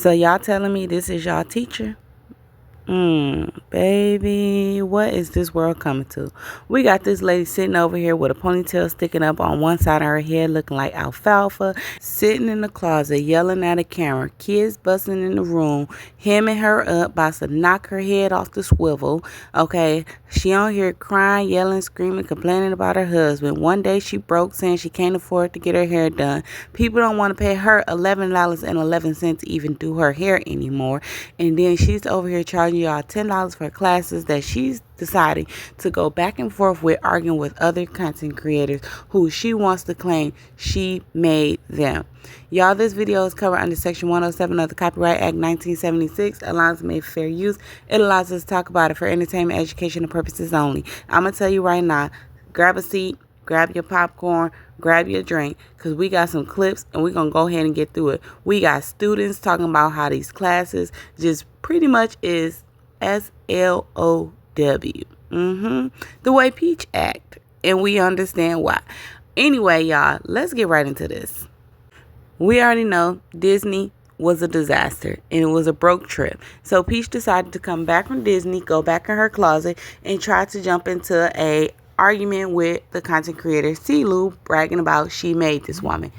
So y'all telling me this is y'all teacher? Baby, what is this world coming to? We got this lady sitting over here with a ponytail sticking up on one side of her head looking like alfalfa, sitting in the closet yelling at a camera, kids busting in the room, hemming her up, about to knock her head off the swivel, okay? She on here crying, yelling, screaming, complaining about her husband. One day she broke, saying she can't afford to get her hair done. People don't want to pay her $11.11 to even do her hair anymore. And then she's over here charging y'all $10 for classes that she's deciding to go back and forth with, arguing with other content creators who she wants to claim she made them. Y'all, this video is covered under Section 107 of the Copyright Act 1976. Allows me fair use. It allows us to talk about it for entertainment, educational purposes only. I'm going to tell you right now, grab a seat, grab your popcorn, grab your drink, because we got some clips and we're going to go ahead and get through it. We got students talking about how these classes just pretty much is SLOW. The way Peach act. And we understand why. Anyway, y'all, let's get right into this. We already know Disney was a disaster and it was a broke trip. So Peach decided to come back from Disney, go back in her closet, and try to jump into a argument with the content creator CeeLo, bragging about she made this woman.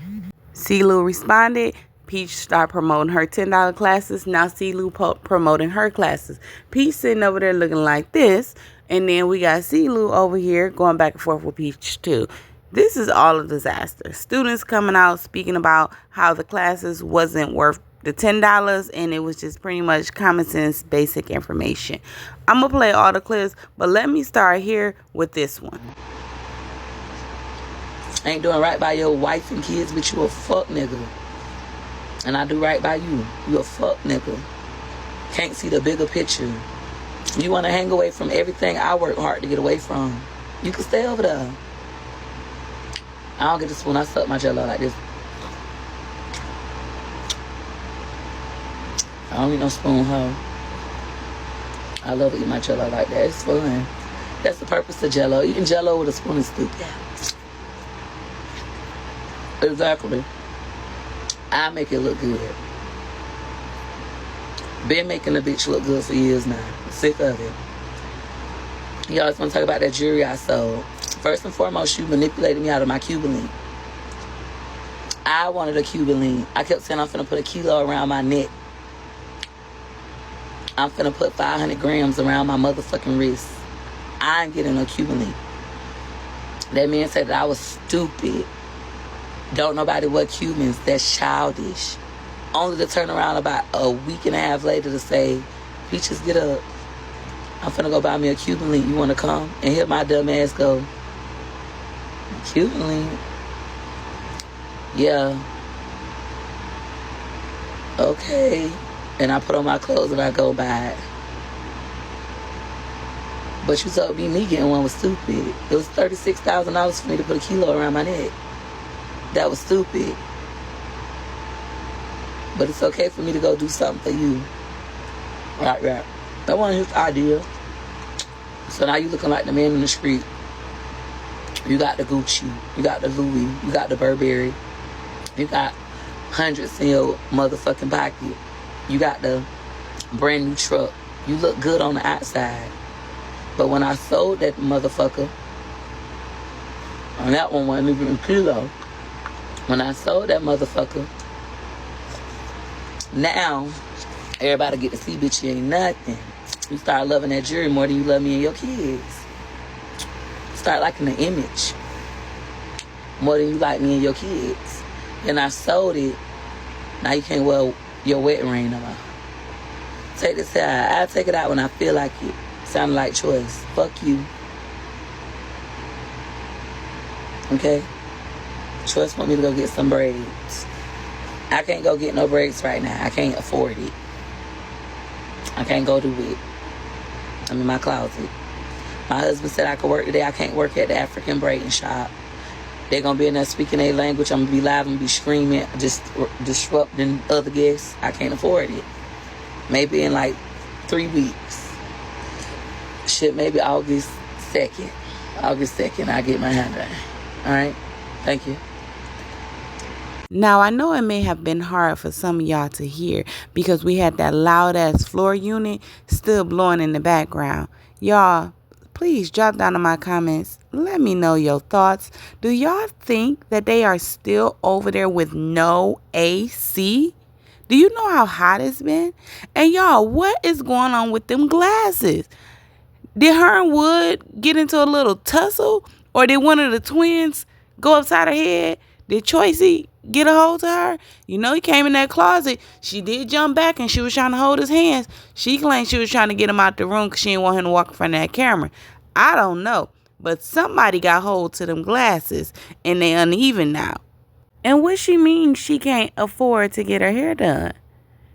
CeeLo responded. Peach started promoting her $10 classes. Now CeeLo promoting her classes. Peach sitting over there looking like this. And then we got CeeLo over here going back and forth with Peach too. This is all a disaster. Students coming out speaking about how the classes wasn't worth the $10 and it was just pretty much common sense, basic information. I'm going to play all the clips, but let me start here with this one. Ain't doing right by your wife and kids, but you a fuck nigga. And I do right by you. You a fuck nigga. Can't see the bigger picture. You want to hang away from everything I work hard to get away from. You can stay over there. I don't get the spoon. I suck my jello like this. I don't need no spoon, hoe. I love eating my jello like that. It's fun. That's the purpose of jello. Eating jello with a spoon is stupid. Exactly. I make it look good. Been making a bitch look good for years now. Sick of it. Y'all just want to talk about that jewelry I sold. First and foremost, you manipulated me out of my Cuban link. I wanted a Cuban link. I kept saying I'm finna put a kilo around my neck. I'm finna put 500 grams around my motherfucking wrist. I ain't getting no Cuban link. That man said that I was stupid. Don't nobody wear Cubans. That's childish. Only to turn around about a week and a half later to say, Peaches, get up. I'm finna go buy me a Cuban link. You wanna come? And hear my dumb ass go, Cuban link? Yeah. Okay. And I put on my clothes and I go buy it. But you told me getting one was stupid. It was $36,000 for me to put a kilo around my neck. That was stupid. But it's okay for me to go do something for you. Right. That wasn't his idea. So now you looking like the man in the street. You got the Gucci. You got the Louis. You got the Burberry. You got hundreds in your motherfucking pocket. You got the brand new truck. You look good on the outside. But when I sold that motherfucker, and that one wasn't even a kilo. When I sold that motherfucker, now everybody get to see, bitch, you ain't nothing. You start loving that jewelry more than you love me and your kids. Start liking the image more than you like me and your kids. And I sold it. Now you can't wear your wedding ring no more. Take this out. I'll take it out when I feel like it. Sounded like choice. Fuck you. Okay? Choice want me to go get some braids. I can't go get no braids right now. I can't afford it. I can't go do it. I'm in my closet. My husband said I could work today. I can't work at the African braiding shop. They're going to be in there speaking their language. I'm going to be live and be screaming, just disrupting other guests. I can't afford it. Maybe in like 3 weeks. Shit, maybe August 2nd. August 2nd, I'll get my hand done. All right? Thank you. Now, I know it may have been hard for some of y'all to hear because we had that loud ass floor unit still blowing in the background. Y'all, please drop down in my comments. Let me know your thoughts. Do y'all think that they are still over there with no AC? Do you know how hot it's been? And y'all, what is going on with them glasses? Did her and Wood get into a little tussle? Or did one of the twins go upside her head? Did Choicey get a hold of her? You know, he came in that closet. She did jump back and she was trying to hold his hands. She claimed she was trying to get him out the room because she didn't want him to walk in front of that camera. I don't know. But somebody got hold to them glasses and they uneven now. And what she means she can't afford to get her hair done?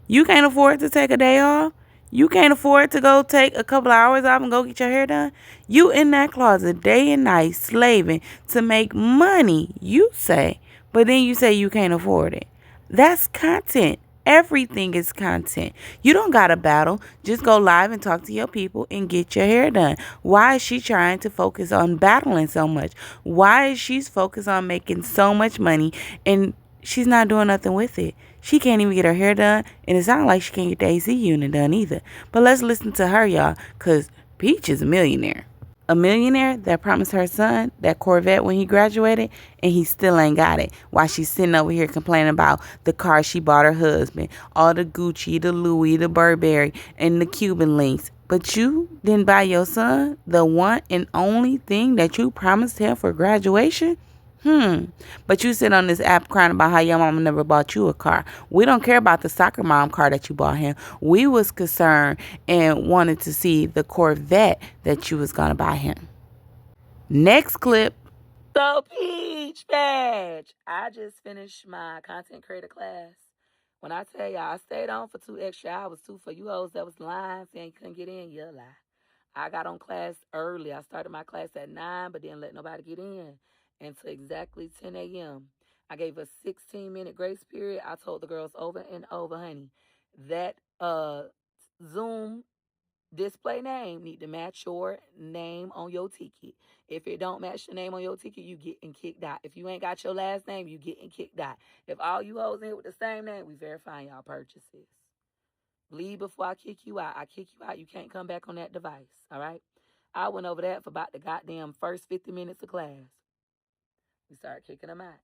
You can't afford to take a day off? You can't afford to go take a couple hours off and go get your hair done? You in that closet day and night slaving to make money, you say, but then you say you can't afford it. That's content. Everything is content. You don't got to battle. Just go live and talk to your people and get your hair done. Why is she trying to focus on battling so much? Why is she focused on making so much money and she's not doing nothing with it? She can't even get her hair done, and it sounds like she can't get the AC unit done either. But let's listen to her, y'all, because Peach is a millionaire. A millionaire that promised her son that Corvette when he graduated, and he still ain't got it. While she's sitting over here complaining about the car she bought her husband, all the Gucci, the Louis, the Burberry, and the Cuban links. But you didn't buy your son the one and only thing that you promised him for graduation? But you sit on this app crying about how your mama never bought you a car. We don't care about the soccer mom car that you bought him. We was concerned and wanted to see the Corvette that you was gonna buy him. Next clip. So, Peach Badge, I just finished my content creator class. When I tell y'all, I stayed on for 2 extra hours, too, for you hoes that was lying saying you couldn't get in, you lie. I got on class early. I started my class at 9, but didn't let nobody get in until exactly 10 a.m. I gave a 16-minute grace period. I told the girls over and over, honey, that Zoom display name need to match your name on your ticket. If it don't match the name on your ticket, you getting kicked out. If you ain't got your last name, you getting kicked out. If all you hoes in here with the same name, we verifying y'all purchases. Leave before I kick you out. I kick you out, you can't come back on that device, all right? I went over that for about the goddamn first 50 minutes of class. We started kicking them out.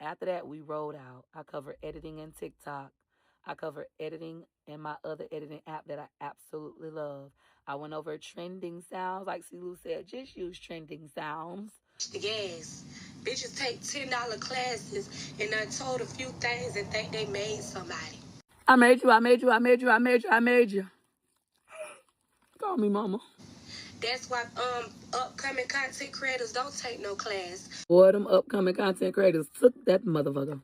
After that, we rolled out. I covered editing in TikTok. I covered editing in my other editing app that I absolutely love. I went over trending sounds. Like C-Lou said, just use trending sounds. The gas. Bitches take $10 classes and I told a few things and think they made somebody. I made you, I made you, I made you, I made you, I made you. Call me mama. That's why upcoming content creators don't take no class. Boy, them upcoming content creators took that motherfucker.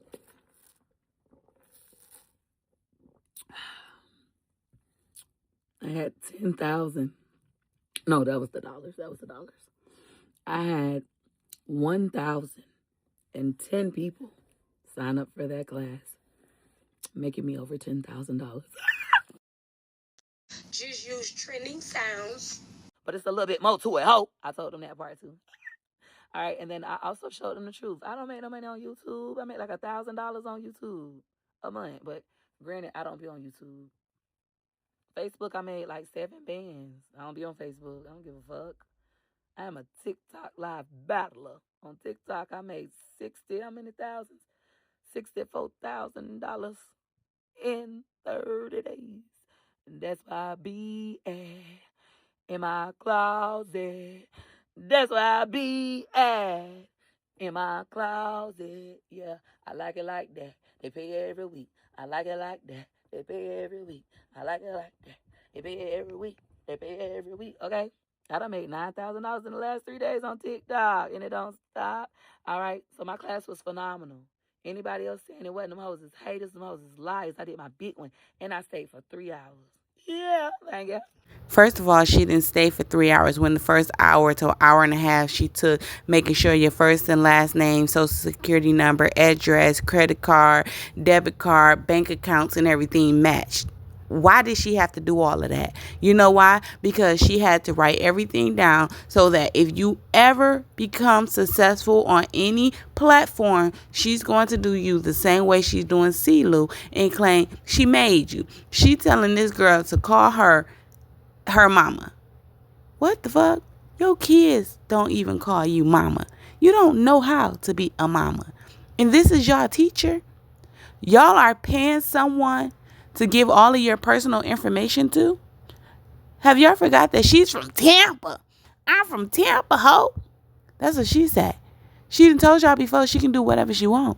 I had 10,000. No, that was the dollars. That was the dollars. I had 1,010 people sign up for that class, making me over $10,000. Just use trending sounds. But it's a little bit more to it, ho. I told them that part too. All right, and then I also showed them the truth. I don't make no money on YouTube. I make like $1,000 on YouTube a month. But granted, I don't be on YouTube. Facebook, I made like 7 bands. I don't be on Facebook. I don't give a fuck. I am a TikTok live battler. On TikTok, I made 60, how many thousands? $64,000 in 30 days. And that's why I be in my closet. That's why I be in my closet. Yeah, I like it like that. They pay every week. I like it like that. They pay every week. I like it like that. They pay every week. They pay every week. Okay? I done made $9,000 in the last 3 days on TikTok, and it don't stop. All right? So my class was phenomenal. Anybody else saying it wasn't, them hoes is haters, them hoes is liars. I did my big one, and I stayed for 3 hours. Yeah, thank you. First of all, she didn't stay for 3 hours. When the first hour to hour and a half she took making sure your first and last name, social security number, address, credit card, debit card, bank accounts, and everything matched. Why did she have to do all of that? You know why? Because she had to write everything down so that if you ever become successful on any platform, she's going to do you the same way she's doing CeeLo and claim she made you. She telling this girl to call her mama. What the fuck? Your kids don't even call you mama. You don't know how to be a mama. And this is your teacher? Y'all are paying someone to give all of your personal information to? Have y'all forgot that she's from Tampa? I'm from Tampa, ho. That's what she said. She done told y'all before she can do whatever she want.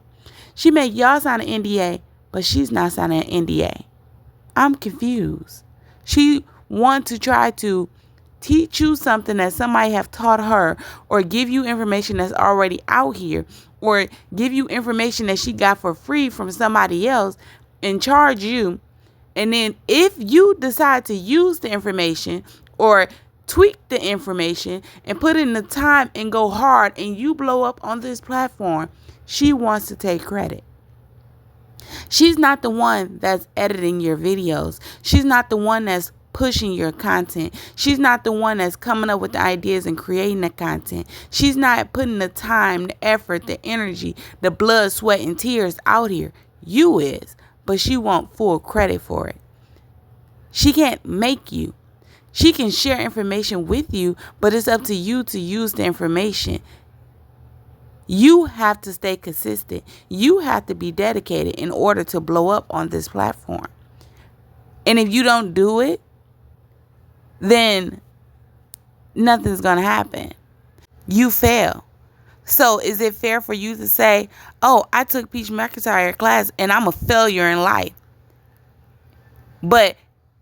She made y'all sign an NDA, but she's not signing an NDA. I'm confused. She want to try to teach you something that somebody have taught her, or give you information that's already out here, or give you information that she got for free from somebody else and charge you. And then if you decide to use the information or tweak the information and put in the time and go hard and you blow up on this platform, she wants to take credit. She's not the one that's editing your videos. She's not the one that's pushing your content. She's not the one that's coming up with the ideas and creating the content. She's not putting the time, the effort, the energy, the blood, sweat, and tears out here. You is, but she wants full credit for it. She can't make you. She can share information with you, but it's up to you to use the information. You have to stay consistent. You have to be dedicated in order to blow up on this platform. And if you don't do it, then nothing's going to happen. You fail. So is it fair for you to say, oh, I took Peach McIntyre class and I'm a failure in life? But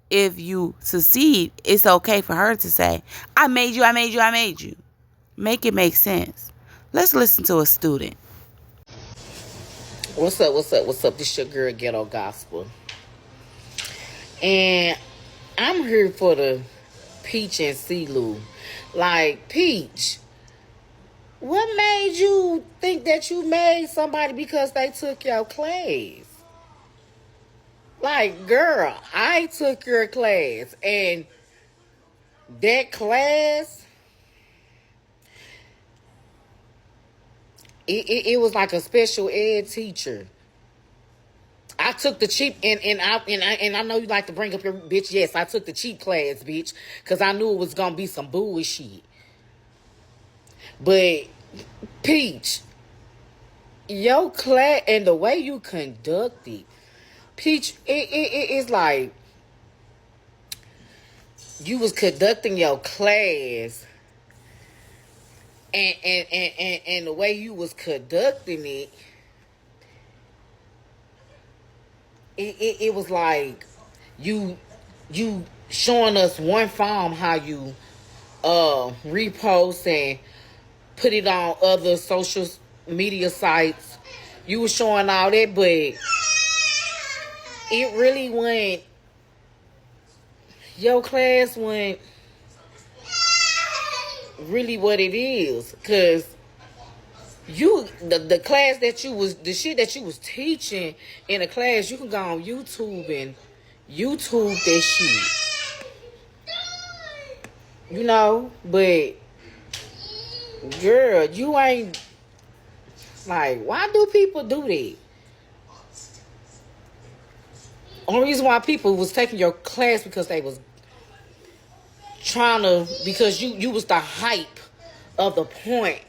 if you succeed, it's okay for her to say, I made you, I made you, I made you. Make it make sense. Let's listen to a student. What's up, what's up, what's up? This your girl, Ghetto Gospel. And I'm here for the Peach and CeeLo. Like, Peach, what made you think that you made somebody because they took your class? Like, girl, I took your class, and that class, it was like a special ed teacher. I took the cheap, and I know you like to bring up your bitch. Yes, I took the cheap class, bitch, because I knew it was gonna be some bullshit. But Peach, your class and the way you conduct it, Peach, it's like you was conducting your class, and the way you was conducting it. It was like you showing us one form how you repost and put it on other social media sites. You was showing all that, but it really went. Your class went really what it is, cause you the class that you was the shit that you was teaching in a class, you can go on YouTube and YouTube that shit, you know. But girl, you ain't like, why do people do that? Only reason why people was taking your class because they was trying to, because you was the hype of the point.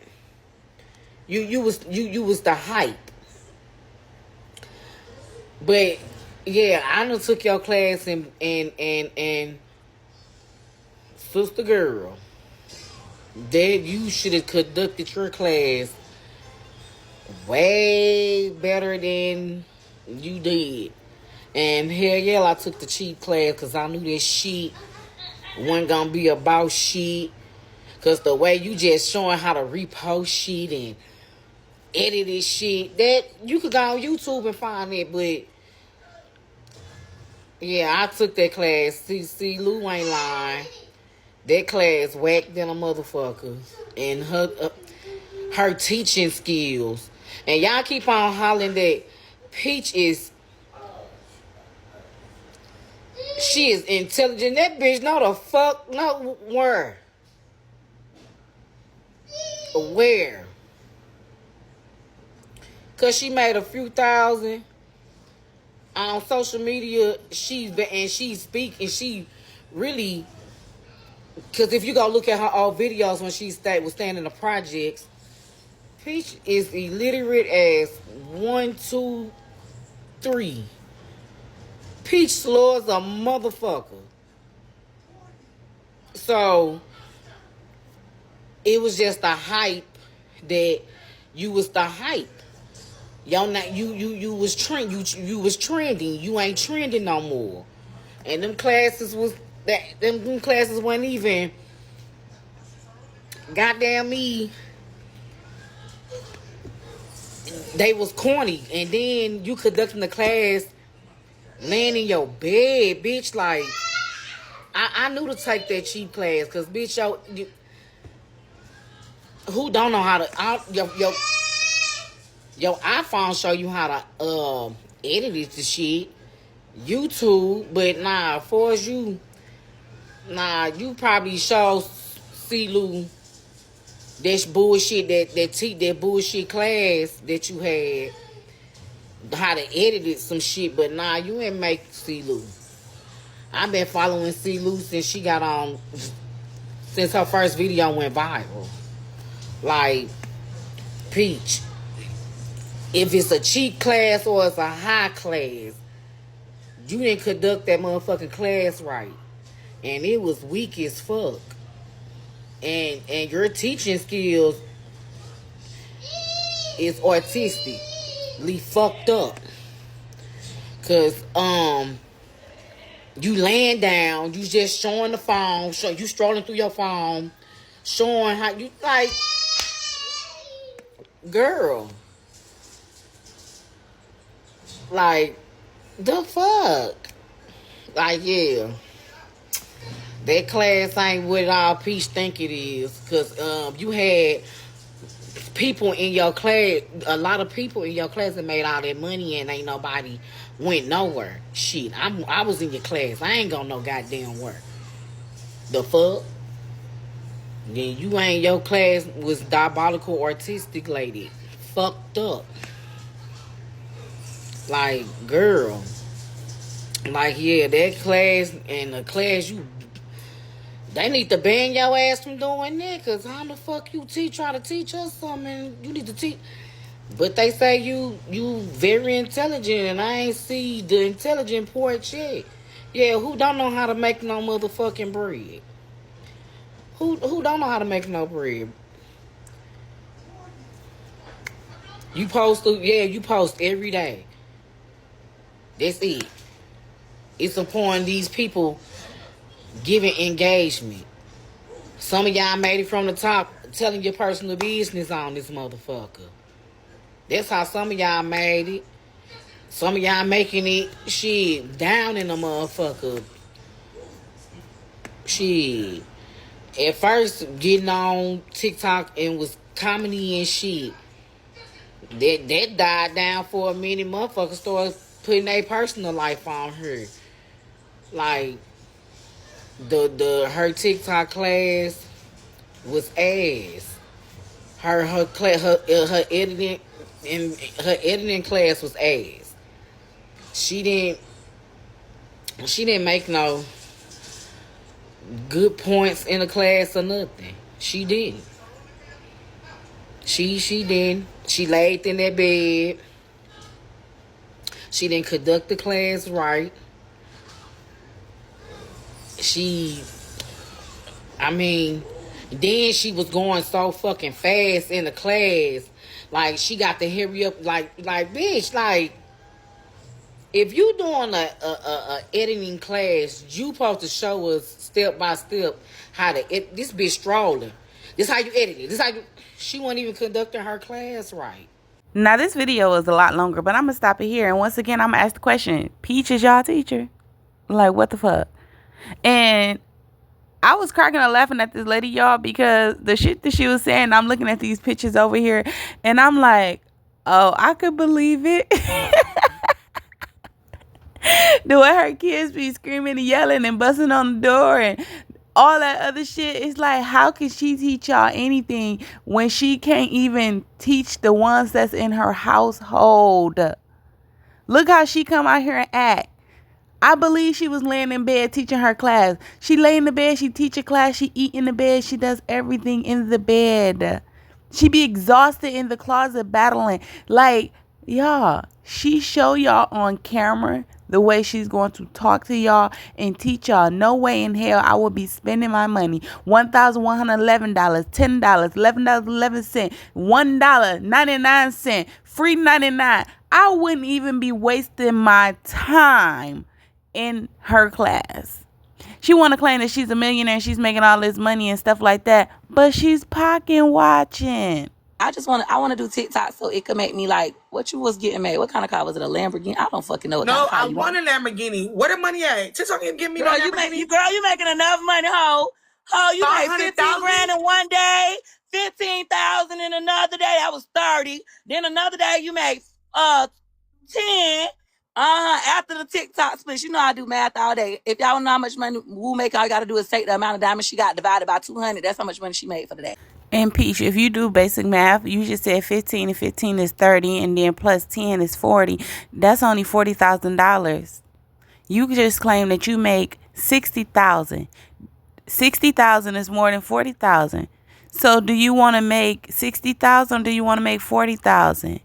You was the hype. But yeah, I done took your class, and sister girl, that you should have conducted your class way better than you did. And hell yeah, I took the cheap class because I knew this shit wasn't gonna be about shit. Because the way you just showing how to repost shit and edit this shit, that you could go on YouTube and find it. But yeah, I took that class. See, Lou ain't lying. That class whacked than a motherfucker. And her teaching skills. And y'all keep on hollering that Peach is She is intelligent. That bitch know the fuck no where. Where? Cause she made a few thousand on social media. She's she really. Cause if you go look at her old videos when she was staying in the projects, Peach is illiterate as 1, 2, 3. Peach slow as a motherfucker. So it was just the hype that you was the hype. Y'all not you was you was trending. You ain't trending no more. And them classes wasn't even goddamn me. They was corny. And then you conducting the class laying in your bed, bitch. Like I knew to take that cheap class, cause bitch, who don't know how to your iPhone show you how to edit it to shit. YouTube, but nah, for as you you probably show CeeLou that bullshit that bullshit class that you had, how to edit it some shit, but nah, you ain't make CeeLou. I've been following CeeLou since she got on, since her first video went viral. Like, Peach, if it's a cheap class or it's a high class, you didn't conduct that motherfucking class right. And it was weak as fuck. And your teaching skills is artistically fucked up. Cause you laying down, you just showing the phone, you strolling through your phone, showing how you like, girl. Like, the fuck? Like, yeah. That class ain't what all Peach think it is. Cause you had people in your class, a lot of people in your class that made all that money and ain't nobody went nowhere. Shit, I was in your class. I ain't going no goddamn work. The fuck? Then you ain't, your class was diabolical artistic lady. Fucked up. Like, girl. Like, yeah, that class and the class they need to ban your ass from doing that, because how the fuck you try to teach us something, you need to teach. But they say you very intelligent, and I ain't see the intelligent part yet. Yeah, who don't know how to make no motherfucking bread? Who don't know how to make no bread? You post every day. That's it. It's upon these people giving engagement. Some of y'all made it from the top, telling your personal business on this motherfucker. That's how some of y'all made it. Some of y'all making it shit down in the motherfucker. Shit. At first, getting on TikTok and was comedy and shit. That died down for a minute. Motherfuckers started putting their personal life on her. Like, her TikTok class was ass. Her editing and her editing class was ass. She didn't make no good points in the class or nothing. She didn't. She didn't. She laid in that bed. She didn't conduct the class right. Then she was going so fucking fast in the class. Like, she got to hurry up. Like, bitch, like, if you doing a editing class, you supposed to show us step by step how to edit. This bitch strolling. This how you edit it. This how you. She wasn't even conducting her class right. Now, this video is a lot longer, but I'm going to stop it here. And once again, I'm going to ask the question. Peach is y'all teacher? Like, what the fuck? And I was cracking up laughing at this lady, y'all, because the shit that she was saying, I'm looking at these pictures over here, and I'm like, oh, I could believe it. The way her kids be screaming and yelling and busting on the door and all that other shit. It's like, how can she teach y'all anything when she can't even teach the ones that's in her household? Look how she come out here and act. I believe she was laying in bed teaching her class. She lay in the bed, she teach a class, she eat in the bed, she does everything in the bed. She be exhausted in the closet battling. Like, y'all, she show y'all on camera the way she's going to talk to y'all and teach y'all. No way in hell I will be spending my money. $1,111, $10, $11.11, $1.99, free 99. I wouldn't even be wasting my time in her class. She want to claim that she's a millionaire and she's making all this money and stuff like that, but she's pocket watching. I want to do TikTok so it could make me like, what you was getting made? What kind of car was it? A Lamborghini? I don't fucking know what kind of car I want a Lamborghini. Where the money at? TikTok ain't give me girl, no Lamborghini. you making enough money, ho. Ho, you made 15 grand in one day, 15,000 in another day. That was 30. Then another day you made 10. After the TikTok split, you know I do math all day. If y'all don't know how much money Woo make, all you gotta do is take the amount of diamonds she got divided by 200. That's how much money she made for the day. And Peach, if you do basic math, you just said 15 and 15 is 30, and then plus 10 is 40. That's only $40,000. You just claim that you make 60,000. 60,000 is more than 40,000. So do you want to make 60,000 or do you want to make 40,000?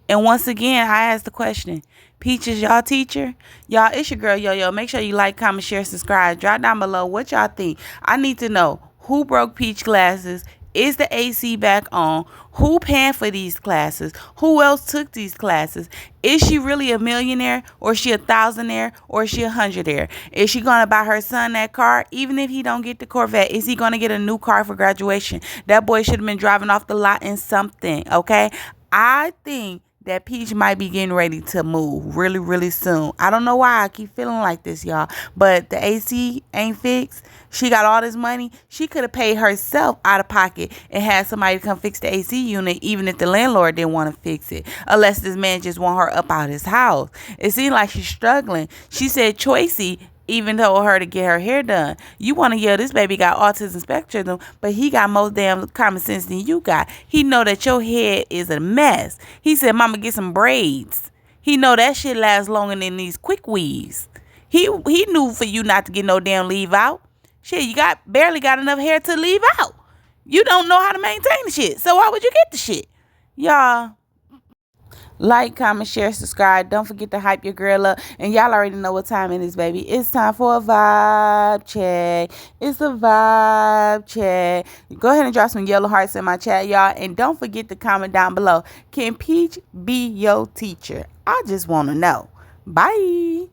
And once again, I ask the question, Peach is y'all teacher? Y'all, it's your girl YoYo. Make sure you like, comment, share, subscribe. Drop down below what y'all think. I need to know who broke Peach glasses. Is the AC back on? Who paying for these classes? Who else took these classes? Is she really a millionaire, or is she a thousandaire, or is she a hundredaire? Is she going to buy her son that car? Even if he don't get the Corvette, is he going to get a new car for graduation? That boy should have been driving off the lot in something, okay? I think that Peach might be getting ready to move really, really soon. I don't know why I keep feeling like this, y'all. But the AC ain't fixed. She got all this money. She could have paid herself out of pocket and had somebody come fix the AC unit, even if the landlord didn't want to fix it. Unless this man just want her up out his house. It seems like she's struggling. She said Choicey even told her to get her hair done. You want to yell, this baby got autism spectrum, but he got more damn common sense than you got. He know that your head is a mess. He said, mama, get some braids. He know that shit lasts longer than these quick weaves. He knew for you not to get no damn leave out. Shit, you barely got enough hair to leave out. You don't know how to maintain the shit. So why would you get the shit? Y'all, like, comment, share, subscribe. Don't forget to hype your girl up. And y'all already know what time it is, baby. It's time for a vibe check. It's a vibe check. Go ahead and drop some yellow hearts in my chat, y'all. And don't forget to comment down below. Can Peach be your teacher? I just want to know. Bye.